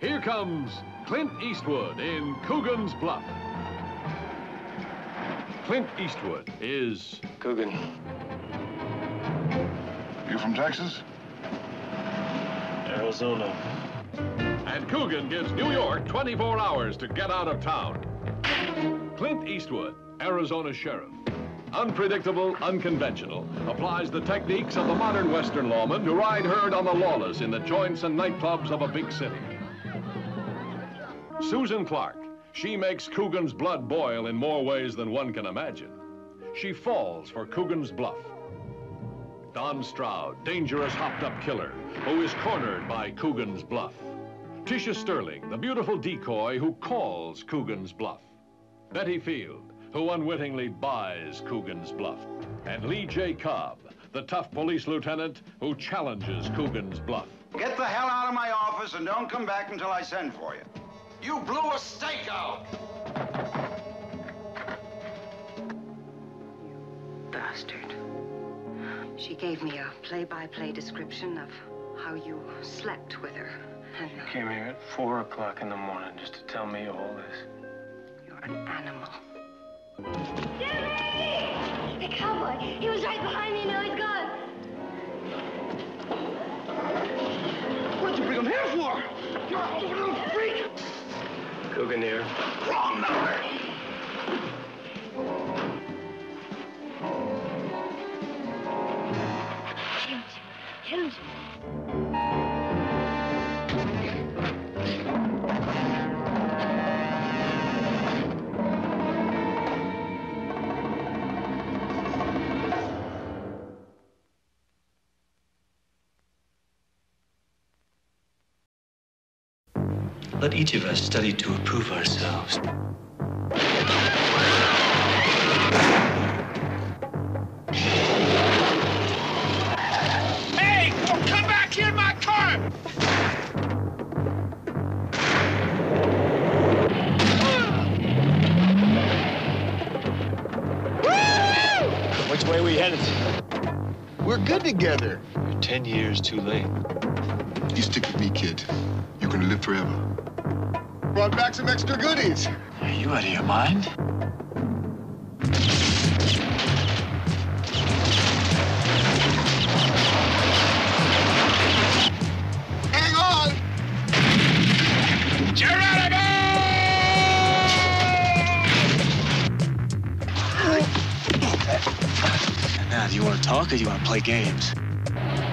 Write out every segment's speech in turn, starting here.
Here comes Clint Eastwood in Coogan's Bluff. Clint Eastwood is... Coogan. You from Texas? Arizona. And Coogan gives New York 24 hours to get out of town. Clint Eastwood, Arizona sheriff. Unpredictable, unconventional, applies the techniques of the modern Western lawman to ride herd on the lawless in the joints and nightclubs of a big city. Susan Clark, she makes Coogan's blood boil in more ways than one can imagine. She falls for Coogan's bluff. Don Stroud, dangerous hopped-up killer, who is cornered by Coogan's bluff. Tisha Sterling, the beautiful decoy who calls Coogan's bluff. Betty Field, who unwittingly buys Coogan's bluff. And Lee J. Cobb, the tough police lieutenant who challenges Coogan's bluff. Get the hell out of my office and don't come back until I send for you. You blew a stakeout! You bastard. She gave me a play-by-play description of how you slept with her. And You came here at 4 o'clock in the morning just to tell me all this. you're an animal. Jimmy! The cowboy. He was right behind me. Now he's gone. What'd you bring him here for? You're a little freak! Coogan here. Wrong number! Hit him. Let each of us study to approve ourselves. Hey! Come back here in my car! Which way we headed? We're good together. You're 10 years too late. You stick with me, kid. You're gonna live forever. Brought back some extra goodies. Are you out of your mind? Hang on! Geronimo! Now, do you want to talk or do you want to play games?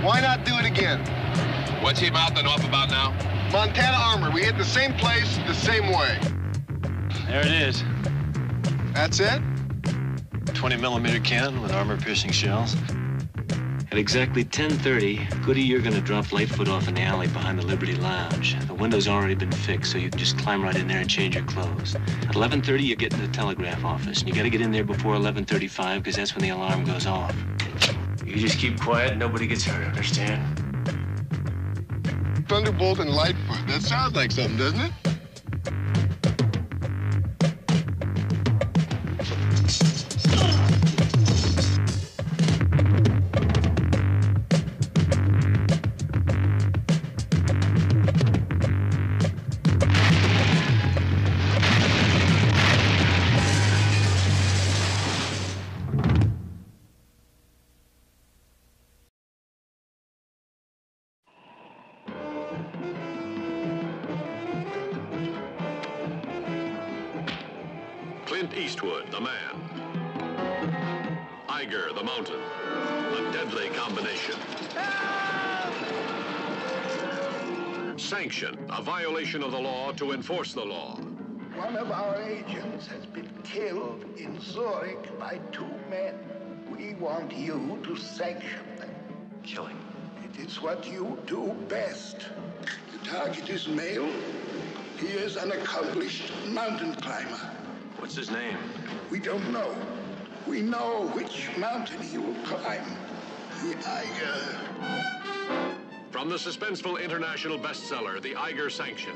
Why not do it again? What's he mouthing off about now? Montana Armor. We hit the same place, the same way. There it is. That's it? 20mm cannon with armor-piercing shells. At exactly 10:30, Goody, you're gonna drop Lightfoot off in the alley behind the Liberty Lounge. The window's already been fixed, so you can just climb right in there and change your clothes. At 11:30, you get in the telegraph office, and you gotta get in there before 11:35, because that's when the alarm goes off. You just keep quiet and nobody gets hurt, understand? ThunderBolt and Lightfoot. That sounds like something, doesn't it? Clint Eastwood, the man. Eiger, the mountain. A deadly combination. Sanction, a violation of the law to enforce the law. One of our agents has been killed in Zurich by 2 men. We want you to sanction them. Killing. It is what you do best. The target is male. He is an accomplished mountain climber. What's his name? We don't know. We know which mountain he will climb. The Eiger. From the suspenseful international bestseller, The Eiger Sanction.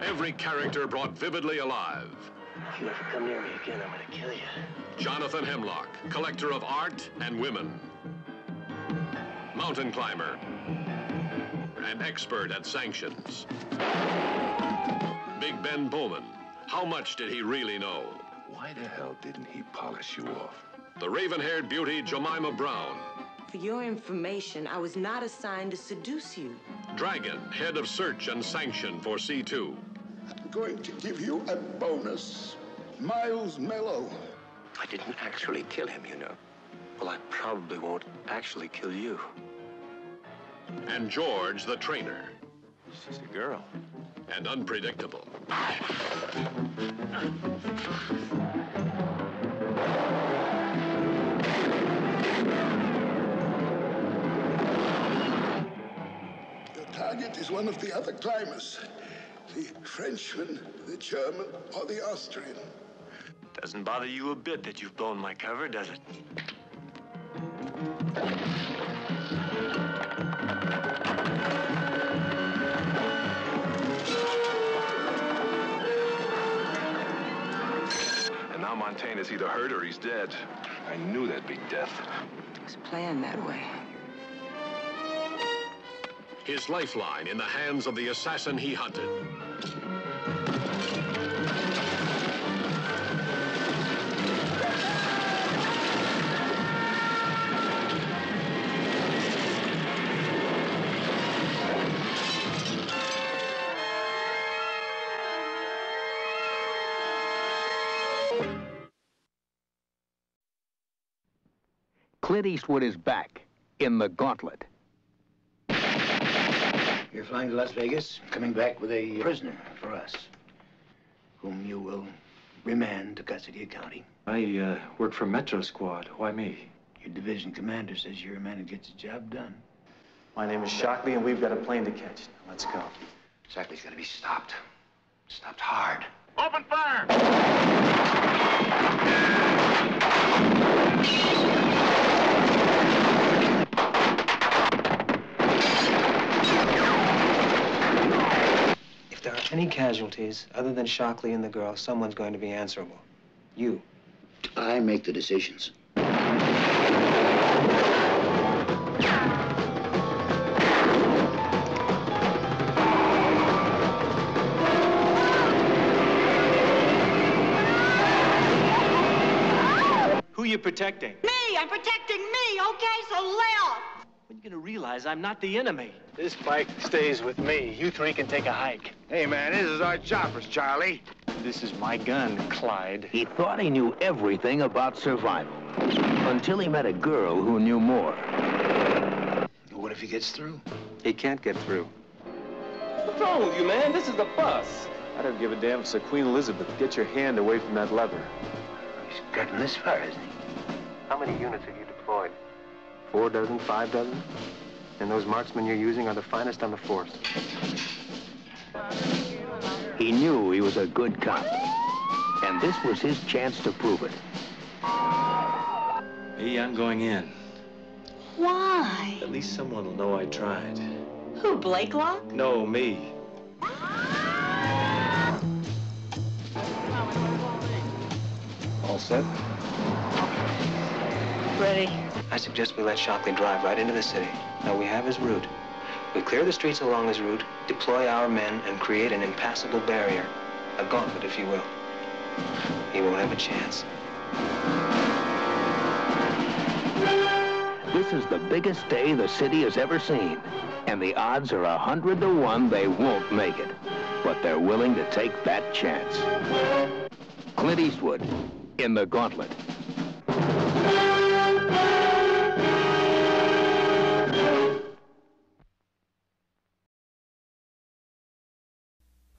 Every character brought vividly alive. If you ever come near me again, I'm gonna kill you. Jonathan Hemlock, collector of art and women. Mountain climber. and expert at sanctions. Big Ben Bowman, how much did he really know? Why the hell didn't he polish you off? The raven-haired beauty, Jemima Brown. For your information, I was not assigned to seduce you. Dragon, head of search and sanction for C2. I'm going to give you a bonus. Miles Mellow. I didn't actually kill him, you know. Well, I probably won't actually kill you. And George, the trainer. She's a girl. And unpredictable. Your target is one of the other climbers. The Frenchman, the German, or the Austrian. Doesn't bother you a bit that you've blown my cover, does it? And now Montaine's either hurt or he's dead. I knew that'd be death. It was planned that way. His lifeline in the hands of the assassin he hunted. Clint Eastwood is back in the Gauntlet. You're flying to Las Vegas, coming back with a prisoner for us, whom you will remand to custody of county. I work for Metro Squad. Why me? Your division commander says you're a man who gets the job done. My name is Shockley, and we've got a plane to catch. Now, let's go. Shockley's got to be stopped. Stopped hard. Open fire! If there are any casualties other than Shockley and the girl, someone's going to be answerable. You. I make the decisions. Who are you protecting? Me! I'm protecting me, okay? So lay off! When are you gonna realize I'm not the enemy? This bike stays with me. You three can take a hike. Hey, man, this is our choppers, Charlie. This is my gun, Clyde. He thought he knew everything about survival until he met a girl who knew more. What if he gets through? He can't get through. What's wrong with you, man? This is the bus. I don't give a damn if it's Queen Elizabeth. Get your hand away from that lever. He's gotten this far, hasn't he? How many units have you deployed? 4 dozen, 5 dozen? And those marksmen you're using are the finest on the force. He knew he was a good cop, and this was his chance to prove it. Me, I'm going in. Why? At least someone will know I tried. Who, Blakelock? No, me. All set? Ready. I suggest we let Shockley drive right into the city. Now, we have his route. We clear the streets along his route, deploy our men, and create an impassable barrier. A gauntlet, if you will. He won't have a chance. This is the biggest day the city has ever seen, and the odds are 100 to 1 they won't make it. But they're willing to take that chance. Clint Eastwood in the Gauntlet.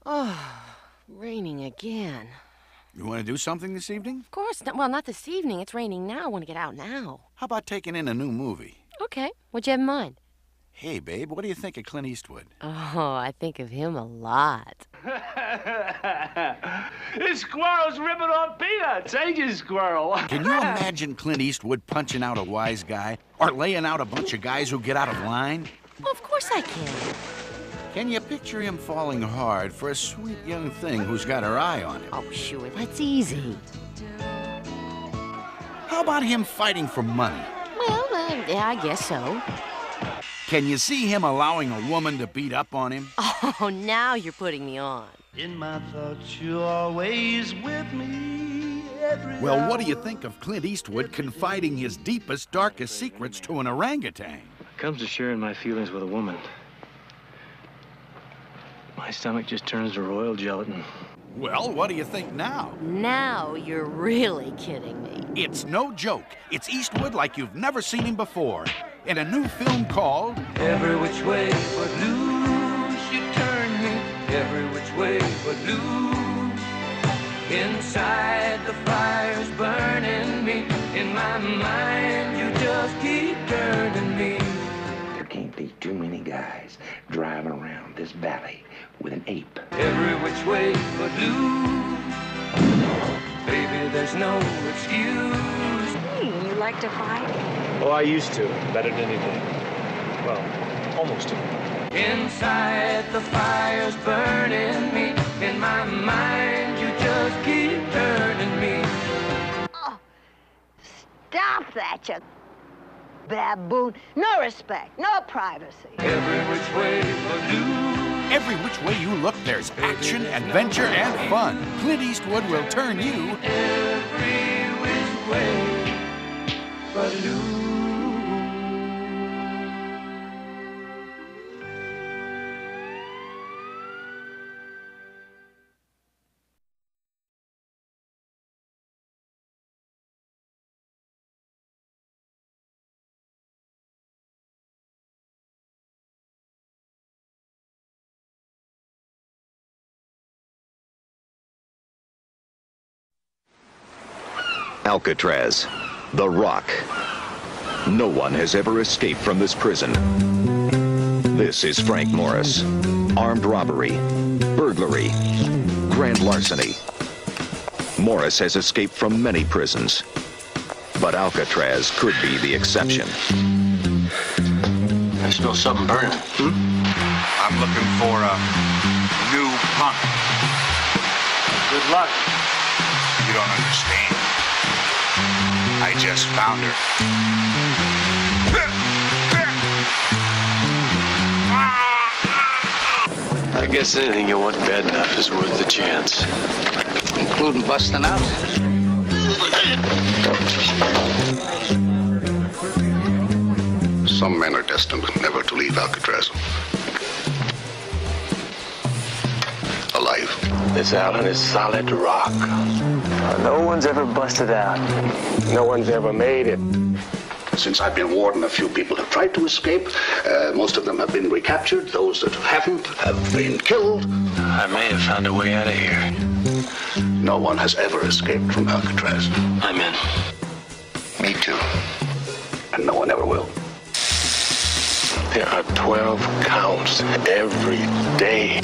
Oh, raining again. You want to do something this evening? Of course. Well, not this evening. It's raining now. I want to get out now. How about taking in a new movie? Okay. What'd you have in mind? Hey, babe, what do you think of Clint Eastwood? Oh, I think of him a lot. This squirrel's ripping on peanuts, ain't you, squirrel? Can you imagine Clint Eastwood punching out a wise guy or laying out a bunch of guys who get out of line? Well, of course I can. Can you picture him falling hard for a sweet young thing who's got her eye on him? Oh, sure, that's easy. How about him fighting for money? Well, yeah, I guess so. Can you see him allowing a woman to beat up on him? Oh, now you're putting me on. In my thoughts, you're always with me. Well, what do you think of Clint Eastwood confiding his deepest, darkest secrets to an orangutan? When it comes to sharing my feelings with a woman, my stomach just turns to royal gelatin. Well, what do you think now? Now you're really kidding me. It's no joke. It's Eastwood like you've never seen him before. In a new film called Every which way but loose, you turn me. Every which way but loose. Inside the fire's burning me. In my mind, you just keep turning me. There can't be too many guys driving around this valley with an ape. Every which way but loose. Baby, there's no excuse. Hey, you like to fight? Oh, I used to. Better than anything. Well, almost to. Inside the fire's burning me. In my mind, you just keep turning me. Oh, stop that, you baboon. No respect, no privacy. Every which way but loose. Every which way you look, there's action, adventure, and fun. Clint Eastwood will turn you every which way but loose. Alcatraz, the Rock. No one has ever escaped from this prison. This is Frank Morris. Armed robbery, burglary, grand larceny. Morris has escaped from many prisons, but Alcatraz could be the exception. I smell something burning. I'm looking for a new punk. Good luck. You don't understand. I just found her. I guess anything you want bad enough is worth the chance. Including busting out. Some men are destined never to leave Alcatraz alive. This island is solid rock. No one's ever busted out. No one's ever made it. Since I've been warden, a few people have tried to escape. Most of them have been recaptured. Those that haven't have been killed. I may have found a way out of here. No one has ever escaped from Alcatraz. I'm in. Me too. And no one ever will. There are 12 counts every day.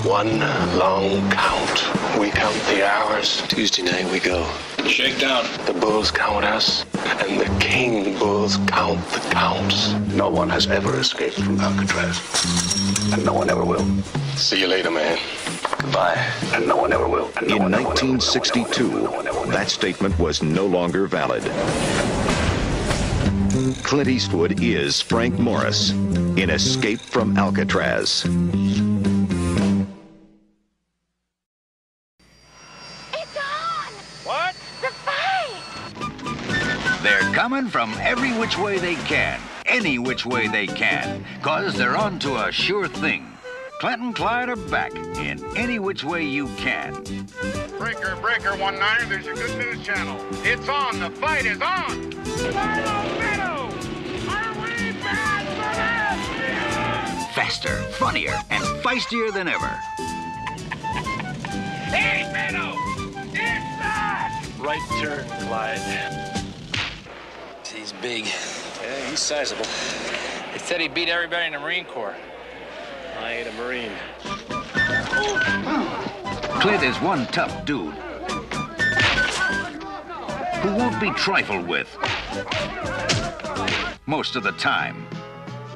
One long count. We count the hours. Tuesday night we go. Shakedown. The bulls count us, and the king bulls count the counts. No one has ever escaped from Alcatraz. And no one ever will. See you later, man. Goodbye. And no one ever will. In 1962, that statement was no longer valid. Clint Eastwood is Frank Morris in Escape from Alcatraz. They're coming from every which way they can, any which way they can, 'cause they're on to a sure thing. Clint and Clyde are back in Any Which Way You Can. Breaker, 1-9er, there's your good news channel. It's on, the fight is on! Faster, funnier, and feistier than ever. Hey, Meadow! Inside! Right turn, Clyde. He's big. Yeah, he's sizable. They said he beat everybody in the Marine Corps. I ain't a Marine. Clint is one tough dude who won't be trifled with most of the time.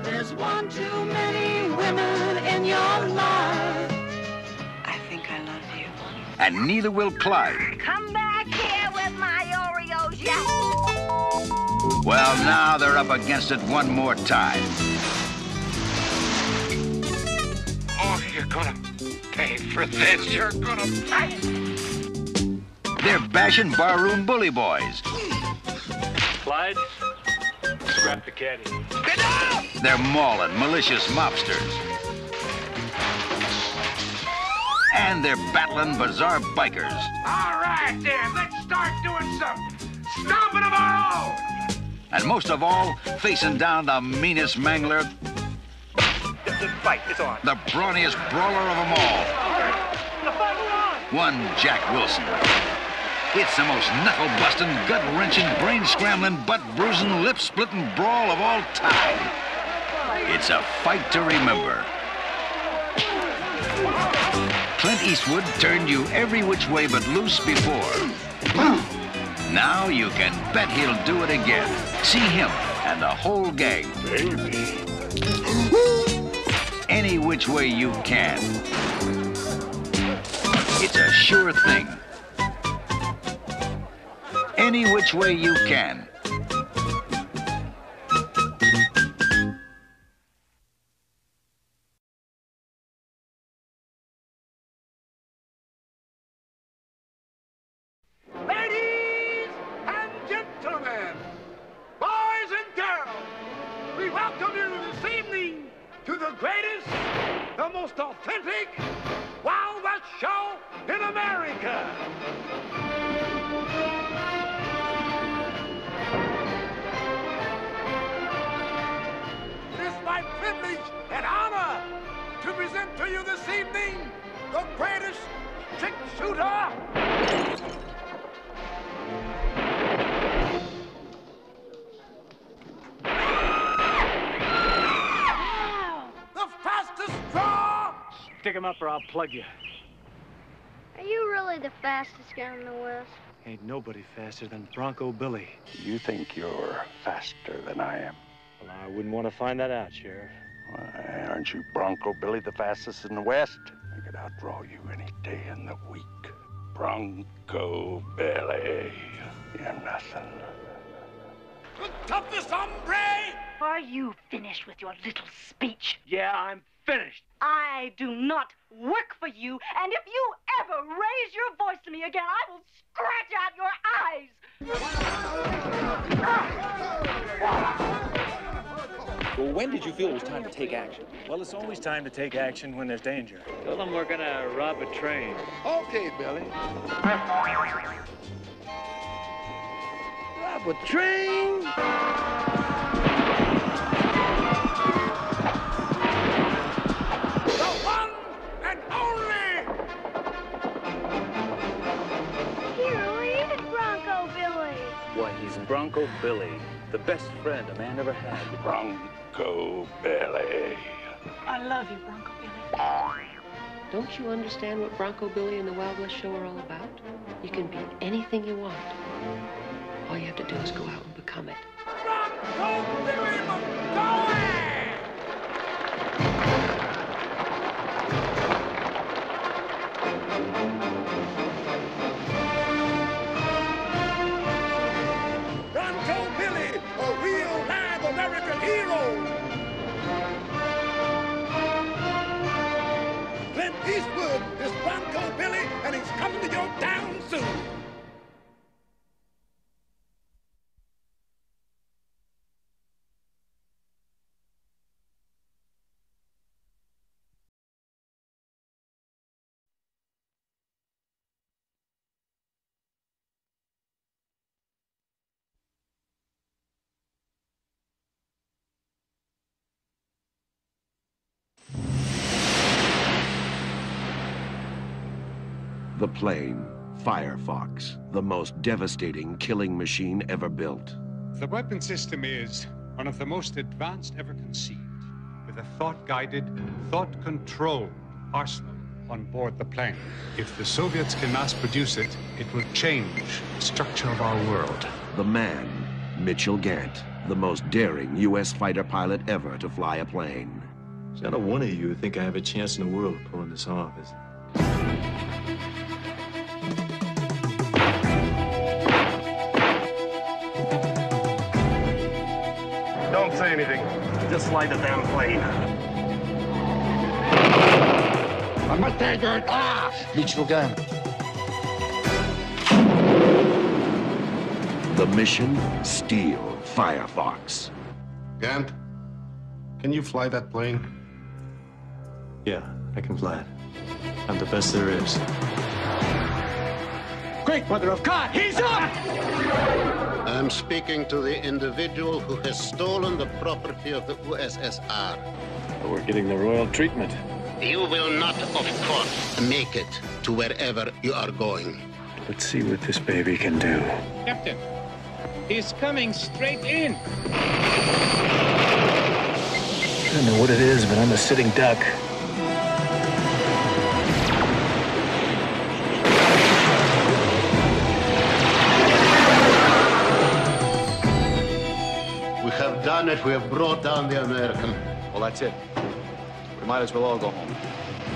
There's one too many women in your life. I think I love you. And neither will Clyde. Come back here with my Oreos, yeah. Well, now they're up against it one more time. Oh, you're gonna pay for this. You're gonna pay. They're bashing barroom bully boys. Clyde, scrap the caddy. They're mauling malicious mobsters. And they're battling bizarre bikers. All right, then, let's start doing some stomping of our own. And most of all, facing down the meanest mangler, The fight is on. the brawniest brawler of them all, The fight is on. one Jack Wilson. It's the most knuckle-busting, gut-wrenching, brain-scrambling, butt-bruising, lip-splitting brawl of all time. It's a fight to remember. Clint Eastwood turned you every which way but loose before. Now you can bet he'll do it again. See him and the whole gang. Baby. Any which way you can. It's a sure thing. Any which way you can. Ladies and gentlemen, boys and girls, we welcome you this evening to the greatest, the most authentic Wild West show in America. It is my privilege and honor to present to you this evening the greatest trick shooter the fastest draw! Stick him up or I'll plug you. Are you really the fastest guy in the West? Ain't nobody faster than Bronco Billy. You think you're faster than I am? Well, I wouldn't want to find that out, Sheriff. Why, aren't you Bronco Billy, the fastest in the West? I could outdraw you any day in the week. Bronco Billy, you're nothing. The toughest hombre! Are you finished with your little speech? Yeah, I'm finished. I do not work for you, and if you ever raise your voice to me again, I will scratch out your eyes! Well, when did you feel it was time to take action? Well, it's always time to take action when there's danger. Tell them we're gonna rob a train. Okay, Billy. Rob a train? The one and only! Hero is Bronco Billy. Why, he's Bronco Billy, the best friend a man ever had. Bronco Billy. I love you, Bronco Billy. Don't you understand what Bronco Billy and the Wild West show are all about? You can be anything you want. All you have to do is go out and become it. Bronco Billy McGowan! Bronco Billy, a real live American hero! Clint Eastwood is Bronco Billy, and he's coming to your town soon. The plane, Firefox, the most devastating killing machine ever built. The weapon system is one of the most advanced ever conceived, with a thought-guided, thought-controlled arsenal on board the plane. If the Soviets can mass produce it, it will change the structure of our world. The man, Mitchell Gant, the most daring U.S. fighter pilot ever to fly a plane. There's not a one of you who think I have a chance in the world of pulling this off, is it? anything. Just fly the damn plane. I'm a tiger. Reach for gun. The mission, steal Firefox. Gant, can you fly that plane? Yeah, I can fly it. I'm the best there is. Great mother of God, he's up! I'm speaking to the individual who has stolen the property of the USSR. We're getting the royal treatment. You will not, of course, make it to wherever you are going. Let's see what this baby can do. Captain, he's coming straight in. I don't know what it is, but I'm a sitting duck. We have done it. We have brought down the American. Well, that's it. We might as well all go home.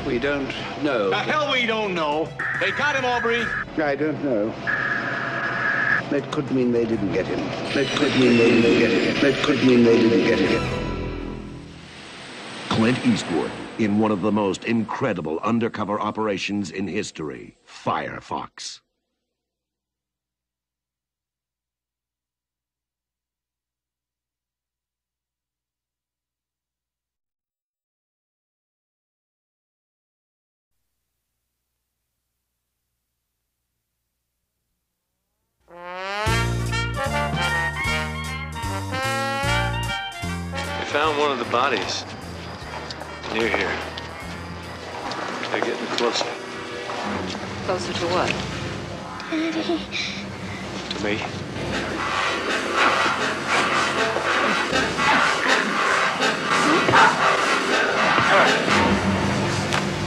We don't know. The hell we don't know. They got him, Aubrey. I don't know. That could mean they didn't get him. That could mean they didn't get him. That could mean they didn't get him. Clint Eastwood in one of the most incredible undercover operations in history, Firefox. We found one of the bodies near here. They're getting closer. Closer to what? Daddy. To me.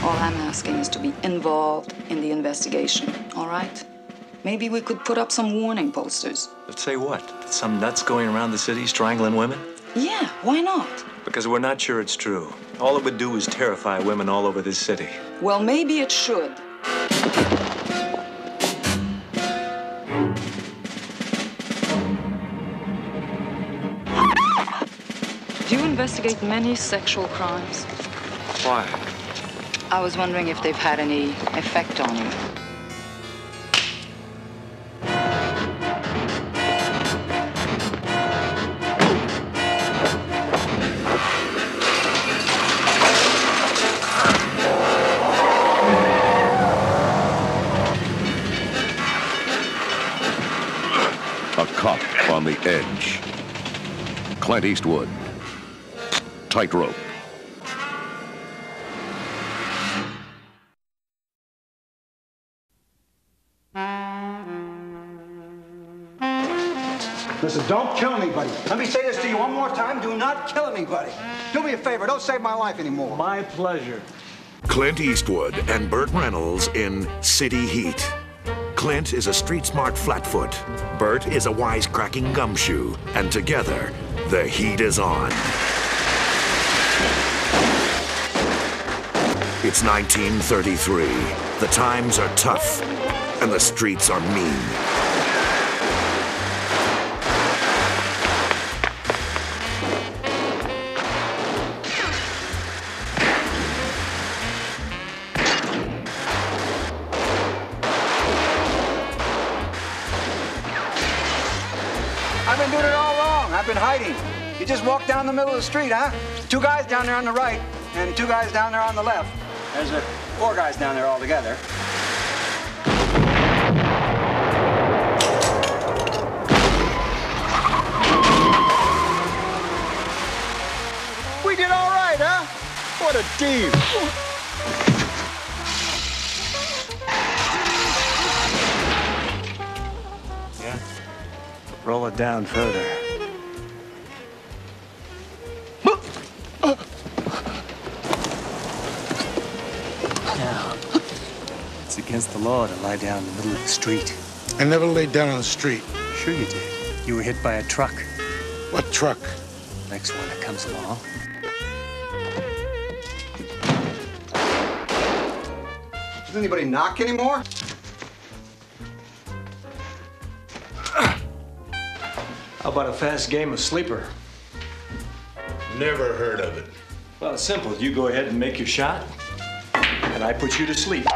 All I'm asking is to be involved in the investigation, all right? Maybe we could put up some warning posters. Let's say what? That some nuts going around the city strangling women? Yeah, why not? Because we're not sure it's true. All it would do is terrify women all over this city. Well, maybe it should. Do you investigate many sexual crimes? Why? I was wondering if they've had any effect on you. A cop on the edge. Clint Eastwood. Tightrope. Listen, don't kill anybody. Let me say this to you one more time. Do not kill anybody. Do me a favor. Don't save my life anymore. My pleasure. Clint Eastwood and Burt Reynolds in City Heat. Clint is a street-smart flatfoot. Burt is a wisecracking gumshoe. And together, the heat is on. It's 1933. The times are tough, and the streets are mean. I've been doing it all wrong. I've been hiding. You just walk down the middle of the street, huh? 2 guys down there on the right, and 2 guys down there on the left. There's 4 guys down there all together. We did all right, huh? What a team. Yeah. Roll it down further. Now, it's against the law to lie down in the middle of the street. I never laid down on the street. Sure you did. You were hit by a truck. What truck? Next one that comes along. Does anybody knock anymore? How about a fast game of sleeper? Never heard of it. Well, it's simple. You go ahead and make your shot, and I put you to sleep.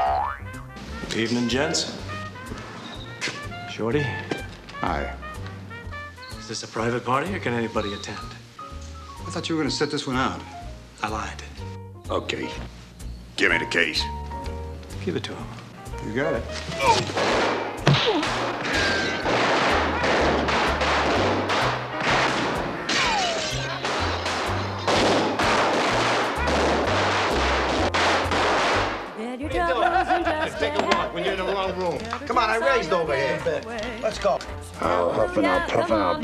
Evening, gents. Shorty. Hi. Is this a private party, or can anybody attend? I thought you were going to set this one out. I lied. Okay. Give me the case. Give it to him. You got it. Let's take a walk when you're in the wrong room. Come on, I raised over here. Let's go. I'll huff and I'll puff and I'll...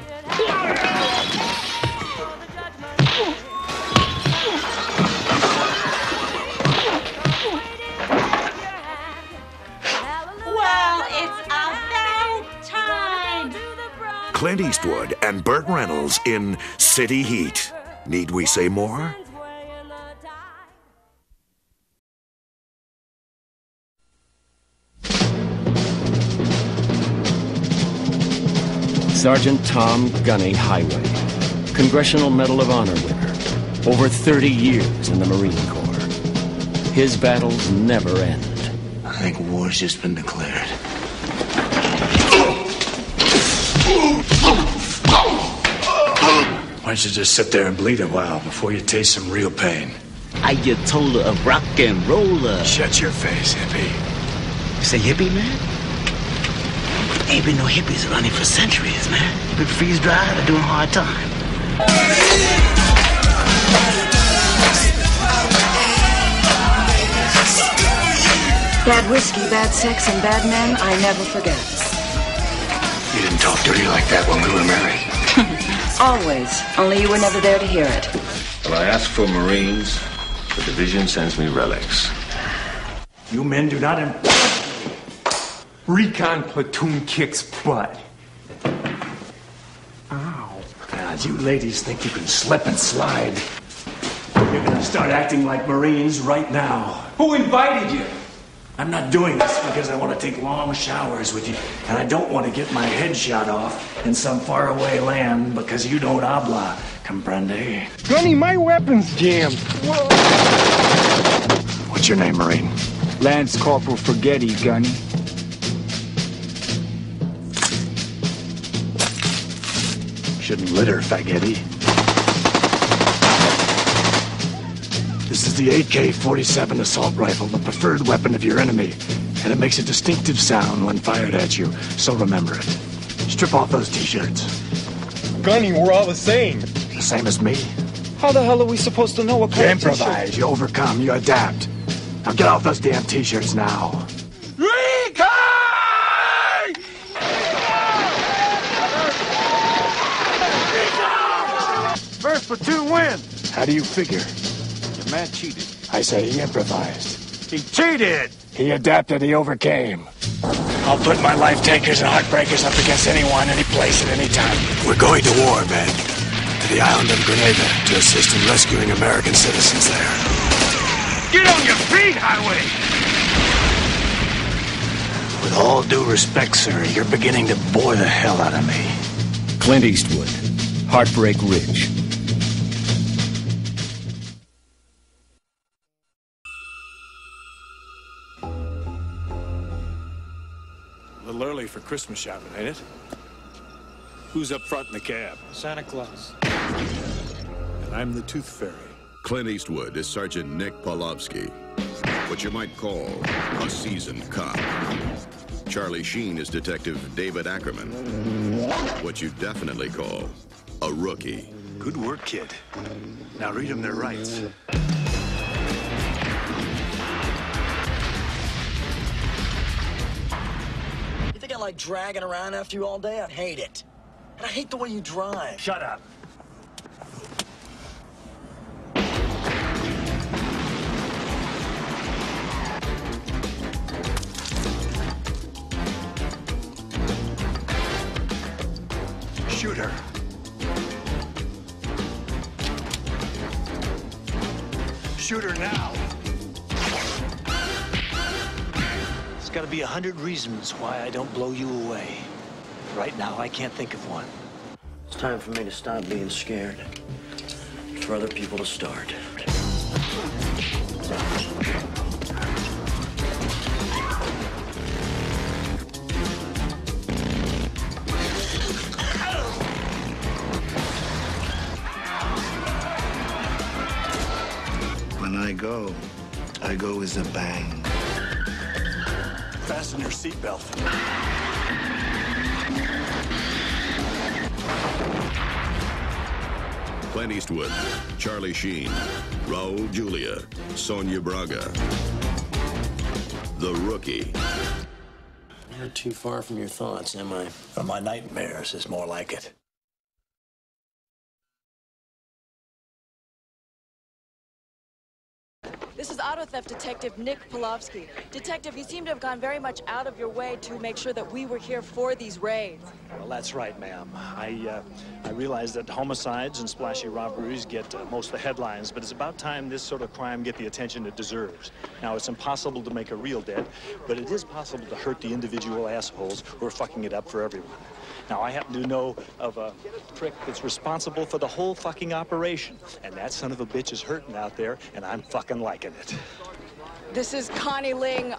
Well, it's about time. Clint Eastwood and Burt Reynolds in City Heat. Need we say more? Sergeant Tom Gunny Highway, Congressional Medal of Honor winner, over 30 years in the Marine Corps. His battles never end. I think war's just been declared. Why don't you just sit there and bleed a while before you taste some real pain? Ayatollah of rock and roller. Shut your face, hippie. You say hippie, man? Ain't been no hippies around here for centuries, man. Been freeze-dried or doing hard time. Bad whiskey, bad sex, and bad men I never forget. You didn't talk dirty like that when we were married. Always. Only you were never there to hear it. Well, I ask for Marines. The division sends me relics. You men do not Recon platoon kicks butt. Ow. God, you ladies think you can slip and slide. You're gonna start acting like Marines right now. Who invited you? I'm not doing this because I want to take long showers with you, and I don't want to get my head shot off in some faraway land because you don't habla, comprende? Gunny, my weapon's jammed. Whoa. What's your name, Marine? Lance Corporal Forgetti, Gunny. Shouldn't litter, faghetti. This is the AK-47 assault rifle, the preferred weapon of your enemy, and it makes a distinctive sound when fired at you, so remember it. Strip off those t-shirts. Gunny, we're all the same. The same as me? How the hell are we supposed to know what kind You of t-shirt? improvise, you overcome, you adapt. Now get off those damn t-shirts now. First platoon wins. How do you figure? The man cheated. I say he improvised. He cheated. He adapted, he overcame. I'll put my life takers and heartbreakers up against anyone, any place, at any time. We're going to war, men. To the island of Grenada to assist in rescuing American citizens there. Get on your feet, Highway. With all due respect, sir, you're beginning to bore the hell out of me. Clint Eastwood, Heartbreak Ridge. A little early for Christmas shopping, ain't it? Who's up front in the cab? Santa Claus. And I'm the Tooth Fairy. Clint Eastwood is Sergeant Nick Polovsky, what you might call a seasoned cop. Charlie Sheen is Detective David Ackerman, what you definitely call a rookie. Good work, kid. Now read them their rights. You think I like dragging around after you all day? I hate it. And I hate the way you drive. Shut up. Shoot her. Shoot her now. There's got to be 100 reasons why I don't blow you away. Right now, I can't think of one. It's time for me to stop being scared. for other people to start. When I go with a bang. Fasten your seatbelt. Clint Eastwood, Charlie Sheen, Raul Julia, Sonia Braga. The Rookie. Not too far from your thoughts, am I? From my nightmares is more like it. This is Auto Theft Detective Nick Polovsky. Detective, you seem to have gone very much out of your way to make sure that we were here for these raids. Well, that's right, ma'am. I realize that homicides and splashy robberies get most of the headlines, but it's about time this sort of crime get the attention it deserves. Now, it's impossible to make a real dent, but it is possible to hurt the individual assholes who are fucking it up for everyone. Now, I happen to know of a prick that's responsible for the whole fucking operation, and that son of a bitch is hurting out there, and I'm fucking liking it. This is Connie Ling.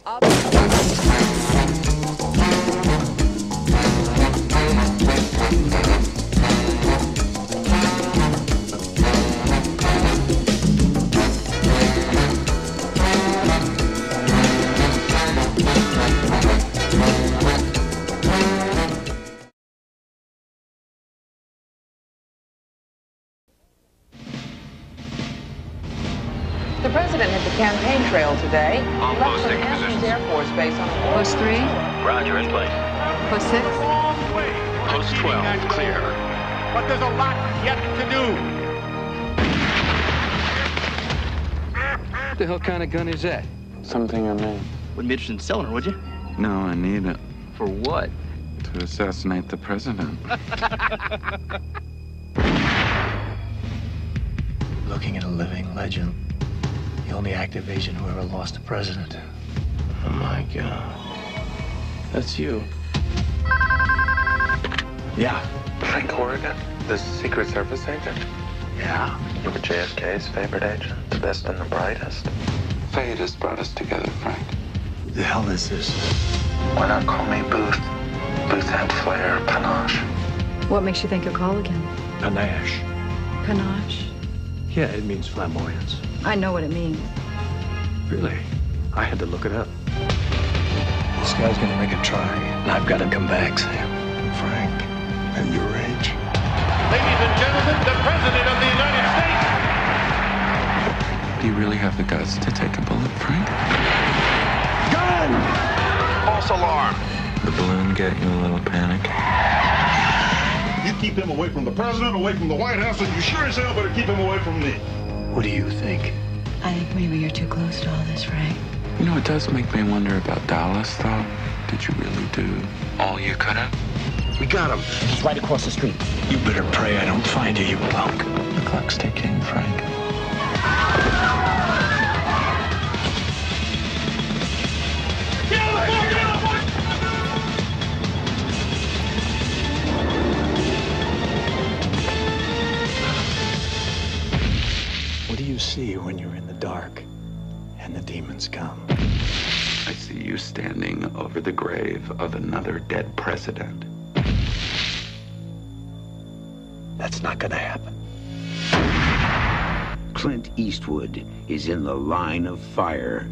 The president hit the campaign trail today. On He left posting from Andrews position. Air Force Base on Post 3. Roger, in place. Post 6. Post 12, clear. But there's a lot yet to do. What the hell kind of gun is that? Something I made. Wouldn't be interested in selling it, would you? No, I need it. For what? To assassinate the president. Looking at a living legend. The only active agent who ever lost a president. Oh my God. That's you. Yeah. Frank Oregon, the Secret Service agent? Yeah. You were JFK's favorite agent, the best and the brightest. Fate has brought us together, Frank. The hell is this? Why not call me Booth? Booth had flair, panache. What makes you think you'll call again? Panache. Panache? Yeah, it means flamboyance. I know what it means. Really? I had to look it up. This guy's gonna make a try, and I've got to come back, Sam. Frank, at your age. Ladies and gentlemen, the President of the United States. Do you really have the guts to take a bullet, Frank? Gun! False alarm. The balloon get you a little panic? You keep him away from the president, away from the White House, and you sure as hell better keep him away from me. What do you think? I think maybe you're too close to all this, Frank. You know, it does make me wonder about Dallas, though. Did you really do all you could have? We got him. He's right across the street. You better pray I don't find you, you punk. The clock's ticking, Frank. What do you see when you're in the dark and the demons come? I see you standing over the grave of another dead president. That's not gonna happen. Clint Eastwood is in the line of fire.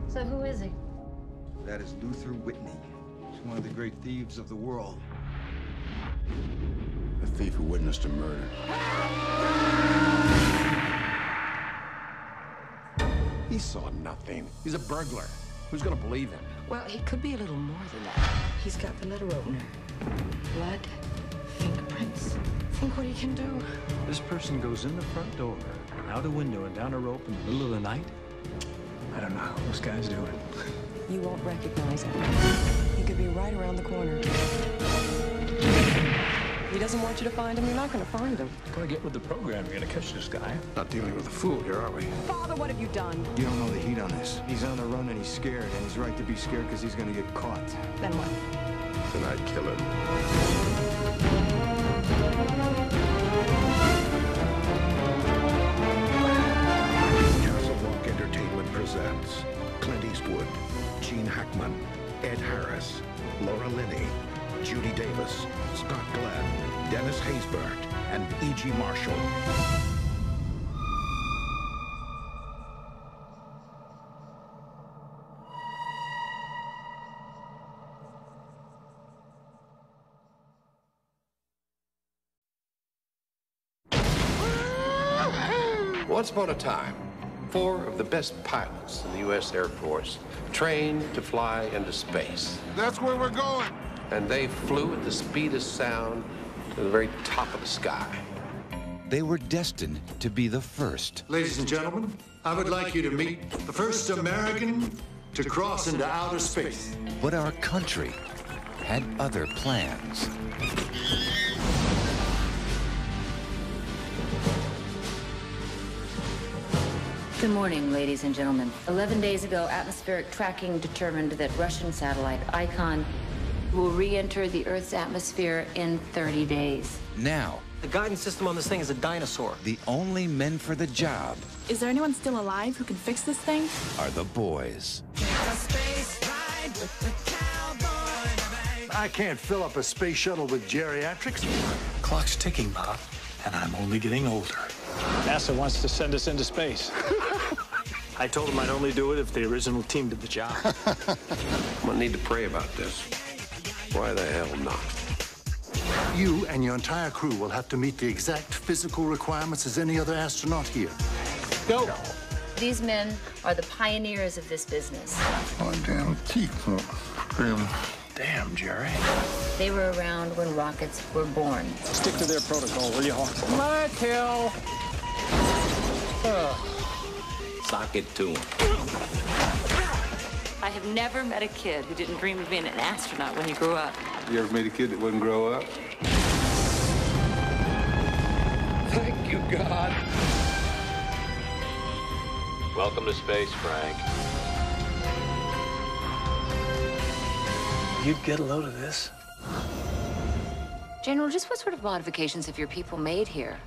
So who is he? That is Luther Whitney. He's one of the great thieves of the world. A thief who witnessed a murder. He saw nothing. He's a burglar. Who's gonna believe him? Well, he could be a little more than that. He's got the letter opener. Blood, fingerprints, think what he can do. This person goes in the front door, out a window, and down a rope in the middle of the night. I don't know how those guys do it. You won't recognize him. He could be right around the corner. If he doesn't want you to find him, you're not going to find him. Gotta get with the program. You're gonna catch this guy. Not dealing with a fool here, are we? Father, what have you done? You don't know the heat on this. He's on the run and he's scared, and he's right to be scared because he's gonna get caught. Then what? Then I'd kill him. Entertainment presents Clint Eastwood, Gene Hackman, Ed Harris, Laura Linney, Judy Davis, Scott Glenn, Dennis Haysbert, and E.G. Marshall. Once upon a time, 4 of the best pilots in the U.S. Air Force trained to fly into space. That's where we're going. And they flew at the speed of sound to the very top of the sky. They were destined to be the first. Ladies and gentlemen, I would like you to meet the first American to cross into outer space. But our country had other plans. Good morning, ladies and gentlemen. 11 days ago, atmospheric tracking determined that Russian satellite Icon will re-enter the Earth's atmosphere in 30 days. Now, the guidance system on this thing is a dinosaur. The only men for the job Is there anyone still alive who can fix this thing? are the boys. I can't fill up a space shuttle with geriatrics. Clock's ticking, Bob, and I'm only getting older. NASA wants to send us into space. I told them I'd only do it if the original team did the job. I'm gonna need to pray about this. Why the hell not? You and your entire crew will have to meet the exact physical requirements as any other astronaut here. Go. These men are the pioneers of this business. My damn teeth. Damn, Jerry. They were around when rockets were born. Stick to their protocol, will you, Hawk? Michael! Sock it to him. I have never met a kid who didn't dream of being an astronaut when he grew up. You ever met a kid that wouldn't grow up? Thank you, God. Welcome to space, Frank. You'd get a load of this. General, just what sort of modifications have your people made here?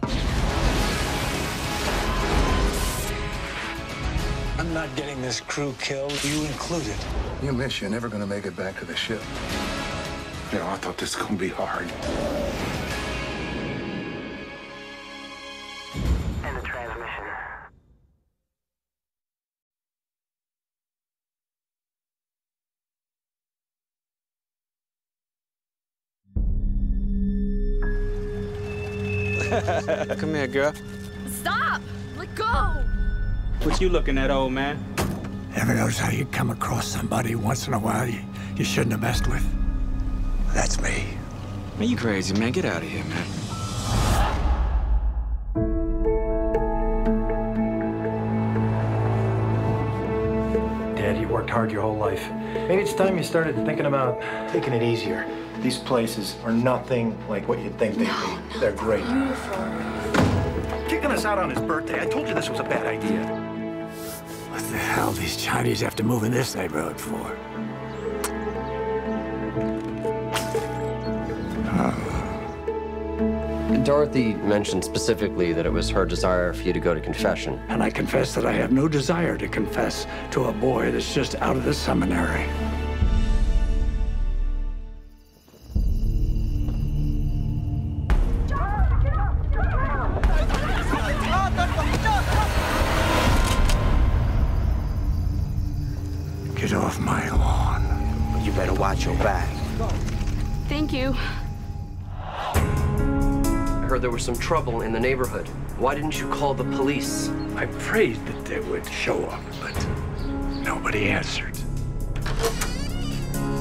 I'm not getting this crew killed, you included. You miss, you're never gonna make it back to the ship. You know, I thought this was gonna be hard. End of transmission. Come here, girl. Stop! Let go! What you looking at, old man? Ever notice how you come across somebody once in a while you shouldn't have messed with? That's me. Man, you crazy, man. Get out of here, man. Dad, you worked hard your whole life. Maybe it's time you started thinking about taking it easier. These places are nothing like what you'd think they'd be. They're great. Kicking us out on his birthday. I told you this was a bad idea. What the hell these Chinese have to move in this neighborhood for? Dorothy mentioned specifically that it was her desire for you to go to confession. And I confess that I have no desire to confess to a boy that's just out of the seminary. Get off my lawn. You better watch your back. Thank you. I heard there was some trouble in the neighborhood. Why didn't you call the police? I prayed that they would show up, but nobody answered.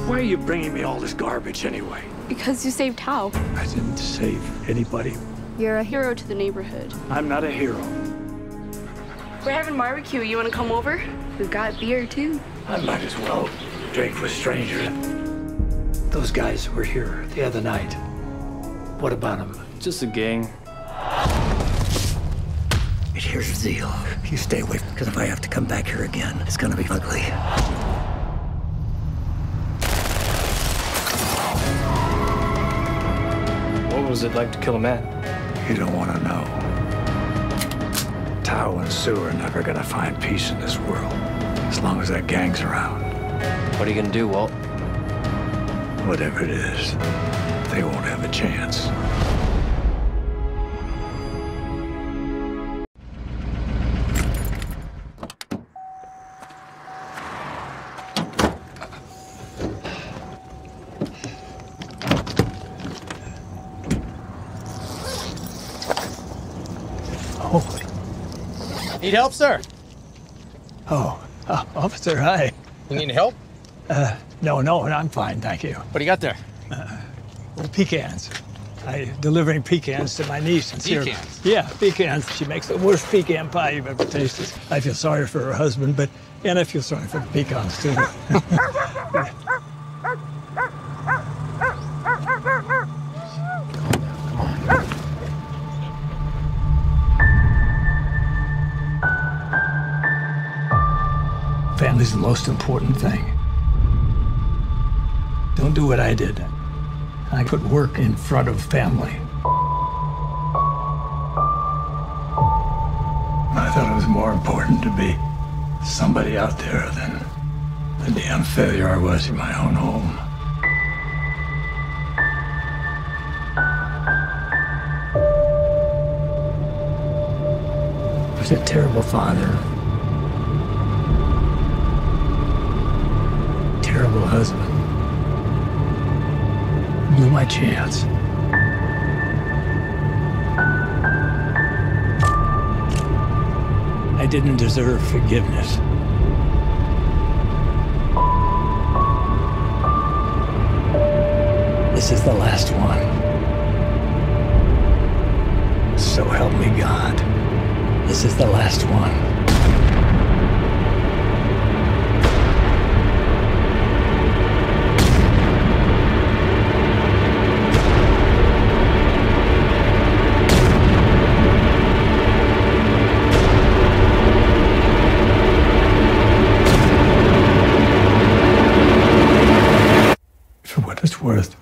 Why are you bringing me all this garbage anyway? Because you saved Hal. I didn't save anybody You're a hero to the neighborhood. I'm not a hero. We're having barbecue. You want to come over? We've got beer, too. I might as well drink with strangers. Those guys were here the other night. What about them? Just a gang. Here's the deal. You stay away, because if I have to come back here again, it's gonna be ugly. What was it like to kill a man? You don't want to know. Tao and Sue are never gonna find peace in this world, as long as that gang's around. What are you gonna do, Walt? Whatever it is, they won't have a chance. Need help, sir? Oh, officer, hi. You need help? No, I'm fine, thank you. What do you got there? Pecans. I'm delivering pecans to my niece in Syria. Pecans? Yeah, pecans. She makes the worst pecan pie you've ever tasted. I feel sorry for her husband, and I feel sorry for the pecans, too. Family's the most important thing. Don't do what I did. I put work in front of family. I thought it was more important to be somebody out there than the damn failure I was in my own home. I was a terrible father. Terrible husband. Blew my chance. I didn't deserve forgiveness. This is the last one. So help me God. This is the last one. For what it's worth,